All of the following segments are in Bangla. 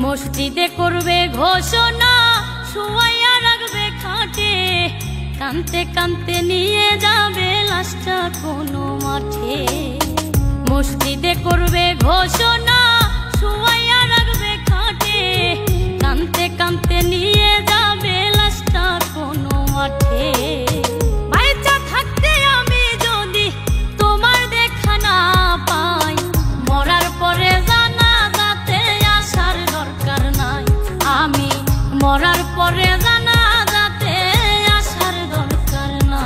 মসজিদে করবে ঘোষণা, শুয়াইয়া রাখবে খাটে, কানতে কানতে নিয়ে যাবে লাশটা কোনো মাঠে। মসজিদে করবে ঘোষণা, শুয়াইয়া রাখবে খাটে, কানতে কানতে নিয়ে যাবে লাশটা কোনো মাঠে। বাইচা থাকতে আমি যদি তোমার দেখা না পাই, মরার পরে জানাজাতে আসার দরকার নাই। আমি মরার পরে জানাজাতে আসার দরকার না।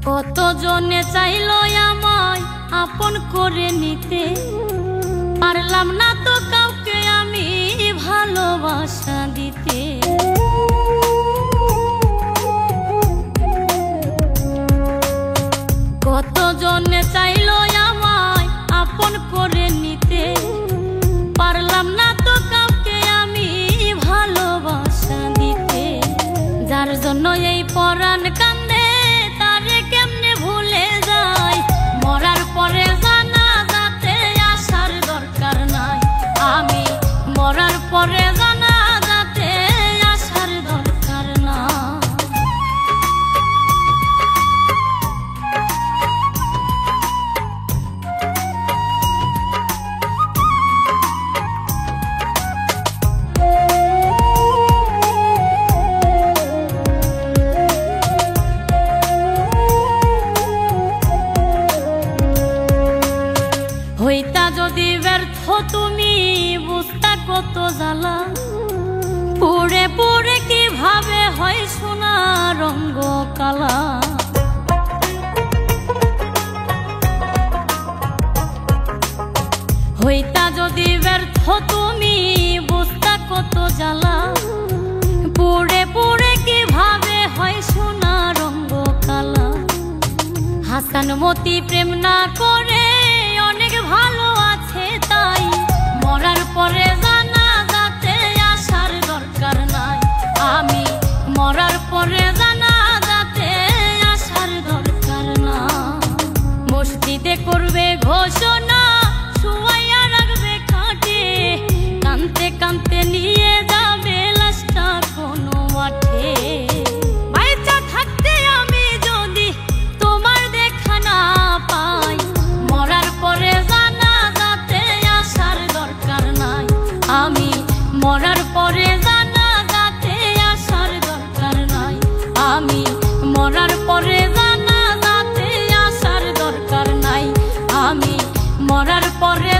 কতজনে চাইল আমায় আপন করে নিতে, পারলাম না তো কাউকে আমি ভালোবাসা দিতে। কতজনে চাইল আমায় আপন করে নিতে, পারলাম না তো কাউকে আমি ভালোবাসা দিতে। যার জন্য এই পরাণ কান্দে, তারে কেমনে ভুলে যায়, মরার পরে জানাজাতে আসার দরকার নাই। আমি মরার পরে জানাজাতে আসার দরকার না। হইতা যদি ব্যর্থ তুমি, বুঝতা কত জ্বালা, পুড়ে পুড়ে কিভাবে হয় সোনা রঙ্গ কালা। হইতা যদি ব্যর্থ তুমি, বুঝতা কত জ্বালা, পুড়ে পুড়ে কিভাবে হয় সোনা রঙ্গ কালা। হাসান মতি প্রেম না করে অনেক ভালো আছে তাই, মরার পরে জানাজাতে আসার দরকার নাই। আমি মরার পরে জানাজাতে আসার দরকার না। মসজিদে করবে ঘোষণা, শুয়াইয়া রাখবে খাটে, কানতে কানতে নিয়ে যাবে লাশটা কোনো মাঠে। বাইচা থাকতে আমি যদি তোমার দেখা না পাই, মরার পরে জানাজাতে আসার দরকার নাই। আমি মরার পরে জানাজাতে আসার দরকার নাই। আমি মরার পরে জানাজাতে আসার দরকার নাই। আমি মরার পরে